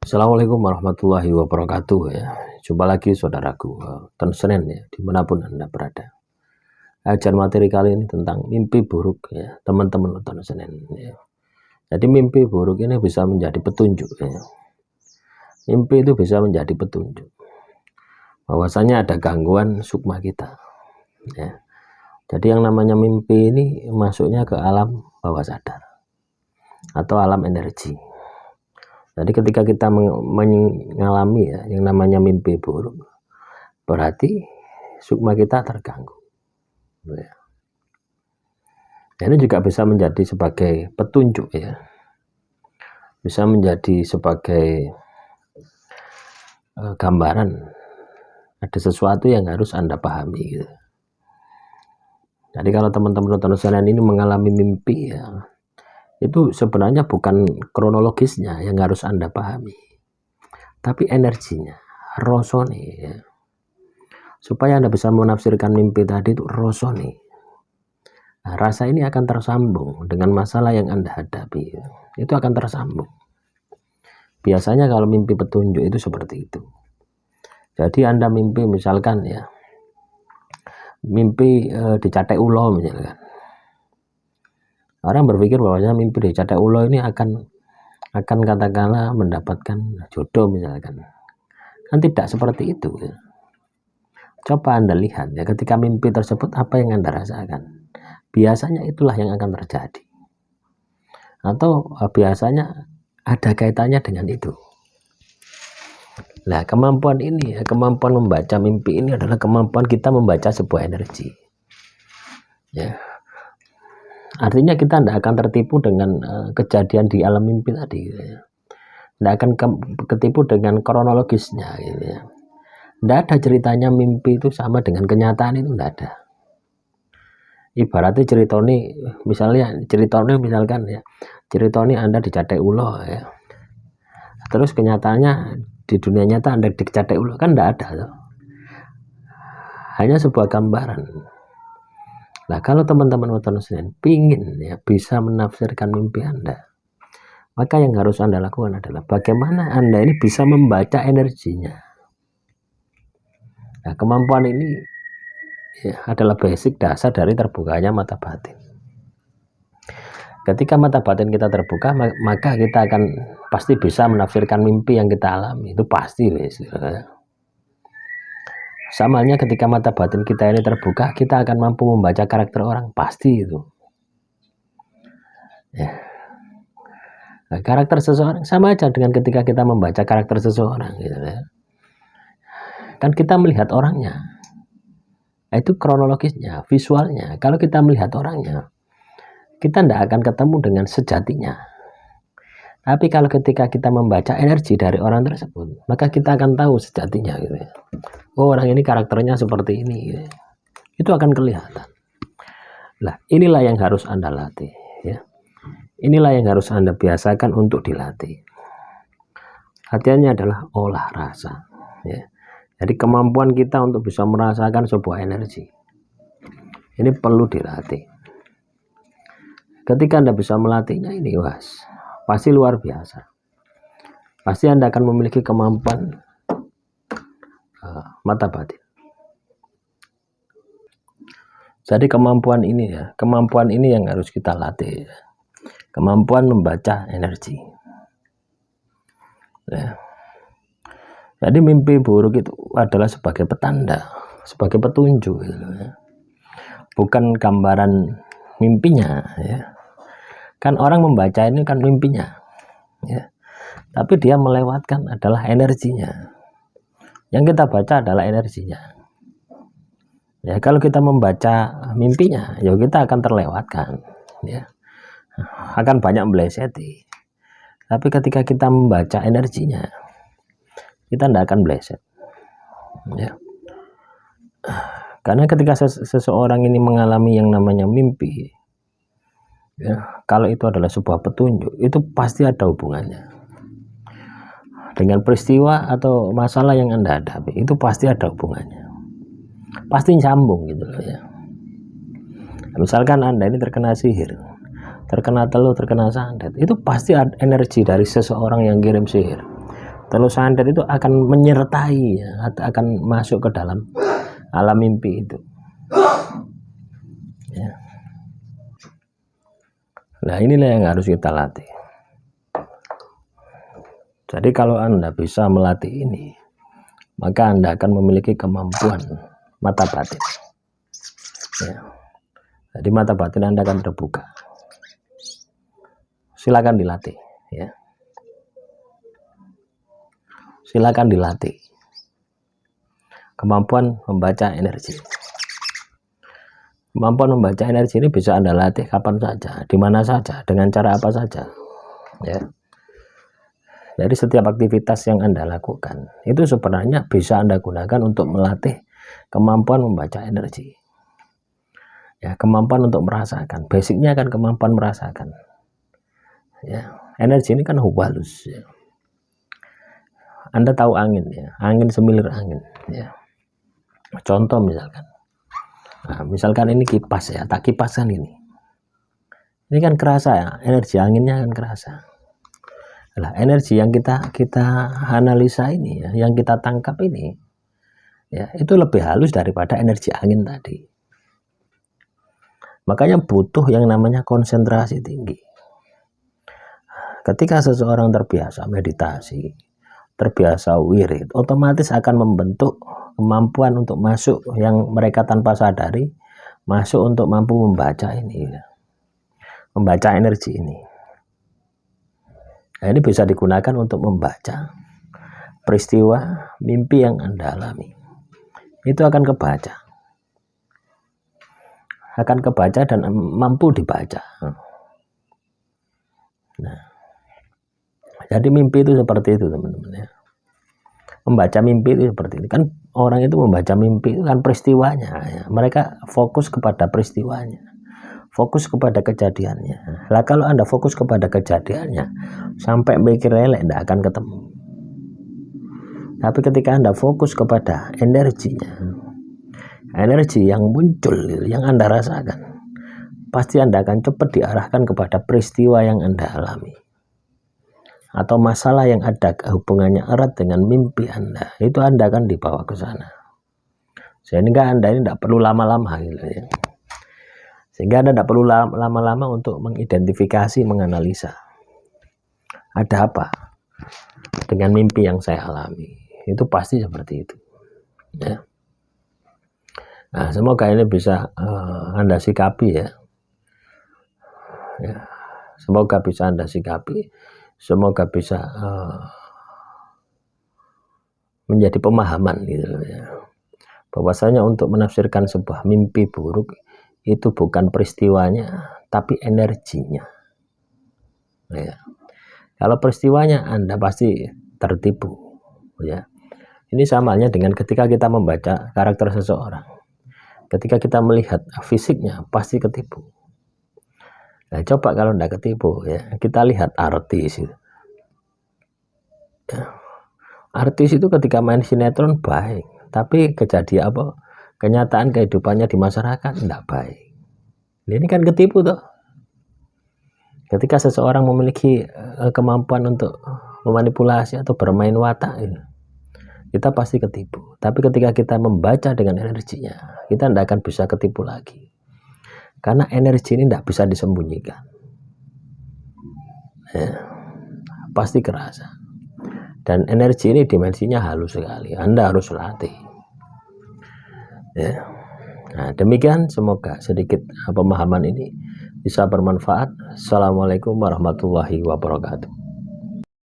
Assalamualaikum warahmatullahi wabarakatuh ya. Jumpa lagi saudaraku, Ton Senin ya, dimanapun Anda berada. Ajar materi kali ini tentang mimpi buruk ya, teman-teman Ton Senin ya. Jadi mimpi buruk ini bisa menjadi petunjuk ya. Mimpi itu bisa menjadi petunjuk bahwasanya ada gangguan sukma kita ya. Jadi yang namanya mimpi ini masuknya ke alam bawah sadar atau alam energi. Jadi ketika kita mengalami ya, yang namanya mimpi buruk, berarti sukma kita terganggu. Ya. Ini juga bisa menjadi sebagai petunjuk ya, bisa menjadi sebagai gambaran ada sesuatu yang harus Anda pahami. Gitu. Jadi kalau teman-teman nonton ini mengalami mimpi ya, itu sebenarnya bukan kronologisnya yang harus Anda pahami, tapi energinya, rosone ya. Supaya Anda bisa menafsirkan mimpi tadi itu rosone. Nah, rasa ini akan tersambung dengan masalah yang Anda hadapi. Itu akan tersambung. Biasanya kalau mimpi petunjuk itu seperti itu. Jadi Anda mimpi misalkan ya, mimpi dicatek ulo misalkan. Orang berpikir bahwasanya mimpi dicatek ulo ini akan katakanlah mendapatkan jodoh misalkan. Kan tidak seperti itu. Ya. Coba Anda lihat ya, ketika mimpi tersebut apa yang Anda rasakan. Biasanya itulah yang akan terjadi. Atau biasanya ada kaitannya dengan itu. Nah, kemampuan ini, kemampuan membaca mimpi ini adalah kemampuan kita membaca sebuah energi. Ya. Artinya kita tidak akan tertipu dengan kejadian di alam mimpi tadi. Gitu ya. Tidak akan ketipu dengan kronologisnya. Gitu ya. Tidak ada ceritanya mimpi itu sama dengan kenyataan, itu tidak ada. Ibaratnya ceritanya misalkan ya, ceritanya Anda dicatek ulo ya. Terus kenyataannya di dunia nyata Anda dicatek ulo, kan tidak ada tuh. Hanya sebuah gambaran. Nah, kalau teman-teman nonton Senin pingin ya bisa menafsirkan mimpi Anda, maka yang harus Anda lakukan adalah bagaimana Anda ini bisa membaca energinya. Nah, kemampuan ini ya, adalah basic dasar dari terbukanya mata batin. Ketika mata batin kita terbuka, maka kita akan pasti bisa menafsirkan mimpi yang kita alami. Itu pasti. Sama halnya ketika mata batin kita ini terbuka, kita akan mampu membaca karakter orang. Pasti itu. Ya. Nah, karakter seseorang sama aja dengan ketika kita membaca karakter seseorang. Gitu ya. Kan kita melihat orangnya. Itu kronologisnya, visualnya. Kalau kita melihat orangnya, kita tidak akan ketemu dengan sejatinya. Tapi kalau ketika kita membaca energi dari orang tersebut, maka kita akan tahu sejatinya. Gitu ya. Oh, orang ini karakternya seperti ini. Gitu. Itu akan kelihatan. Nah, inilah yang harus Anda latih. Ya. Inilah yang harus Anda biasakan untuk dilatih. Latihannya adalah olah rasa. Ya. Jadi kemampuan kita untuk bisa merasakan sebuah energi. Ini perlu dilatih. Ketika Anda bisa melatihnya ini, pasti luar biasa. Pasti Anda akan memiliki kemampuan mata batin. Jadi kemampuan ini yang harus kita latih. Kemampuan membaca energi. Ya. Jadi mimpi buruk itu adalah sebagai petanda, sebagai petunjuk. Ya. Bukan gambaran mimpinya. Ya. Kan orang membaca ini kan mimpinya. Ya. Tapi dia melewatkan adalah energinya. Yang kita baca adalah energinya. Ya, kalau kita membaca mimpinya, ya kita akan terlewatkan. Ya. Akan banyak meleset. Tapi ketika kita membaca energinya, kita tidak akan meleset. Ya. Karena ketika seseorang ini mengalami yang namanya mimpi, ya, kalau itu adalah sebuah petunjuk, itu pasti ada hubungannya dengan peristiwa atau masalah yang Anda hadapi. Itu pasti ada hubungannya, pasti nyambung gitu loh ya. Misalkan Anda ini terkena sihir, terkena teluh, terkena santet, itu pasti ada energi dari seseorang yang kirim sihir. Terus sadar itu akan menyertai ya, akan masuk ke dalam alam mimpi itu. Ya. Nah inilah yang harus kita latih. Jadi kalau Anda bisa melatih ini, maka Anda akan memiliki kemampuan mata batin. Ya. Jadi mata batin Anda akan terbuka. Silakan dilatih. Ya. Silakan dilatih. Kemampuan membaca energi. Kemampuan membaca energi ini bisa Anda latih kapan saja, di mana saja, dengan cara apa saja. Ya. Jadi setiap aktivitas yang Anda lakukan itu sebenarnya bisa Anda gunakan untuk melatih kemampuan membaca energi. Ya, kemampuan untuk merasakan. Basicnya kan kemampuan merasakan. Ya, energi ini kan halus. Ya. Anda tahu angin ya, angin semilir angin. Ya. Contoh misalkan, nah, misalkan ini kipas ya, tak kipaskan ini. Ini kan kerasa ya, energi anginnya kan kerasa. Nah, energi yang kita analisa ini, ya, yang kita tangkap ini, ya itu lebih halus daripada energi angin tadi. Makanya butuh yang namanya konsentrasi tinggi. Ketika seseorang terbiasa meditasi, terbiasa wirid, otomatis akan membentuk kemampuan untuk masuk yang mereka tanpa sadari, masuk untuk mampu membaca ini, membaca energi ini. Nah, ini bisa digunakan untuk membaca peristiwa mimpi yang Anda alami. Itu akan kebaca dan mampu dibaca. Nah, jadi mimpi itu seperti itu teman-teman ya. Membaca mimpi itu seperti itu kan, orang itu membaca mimpi itu kan peristiwanya ya. Mereka fokus kepada peristiwanya, fokus kepada kejadiannya. Lah kalau Anda fokus kepada kejadiannya sampai mikir elek tidak akan ketemu. Tapi ketika Anda fokus kepada energinya, energi yang muncul yang Anda rasakan, pasti Anda akan cepat diarahkan kepada peristiwa yang Anda alami atau masalah yang ada hubungannya erat dengan mimpi Anda. Itu Anda akan dibawa ke sana. Sehingga Anda ini tidak perlu lama-lama gitu ya. Sehingga Anda tidak perlu lama-lama untuk mengidentifikasi, menganalisa ada apa dengan mimpi yang saya alami. Itu pasti seperti itu ya. Nah, semoga ini bisa Anda sikapi ya. Ya. Semoga bisa Anda sikapi, semoga bisa menjadi pemahaman gitu ya. Bahwasanya untuk menafsirkan sebuah mimpi buruk itu bukan peristiwanya, tapi energinya. Ya. Kalau peristiwanya Anda pasti tertipu, ya. Ini sama halnya dengan ketika kita membaca karakter seseorang. Ketika kita melihat fisiknya pasti ketipu. Nah, coba kalau tidak ketipu ya, kita lihat artis itu. Ya. Artis itu ketika main sinetron baik, tapi kejadian apa? Kenyataan kehidupannya di masyarakat tidak baik. Ini kan ketipu toh. Ketika seseorang memiliki kemampuan untuk memanipulasi atau bermain watak, kita pasti ketipu. Tapi ketika kita membaca dengan energinya, kita tidak akan bisa ketipu lagi. Karena energi ini tidak bisa disembunyikan. Ya, pasti kerasa. Dan energi ini dimensinya halus sekali. Anda harus latih. Ya. Nah, demikian semoga sedikit pemahaman ini bisa bermanfaat. Assalamualaikum warahmatullahi wabarakatuh.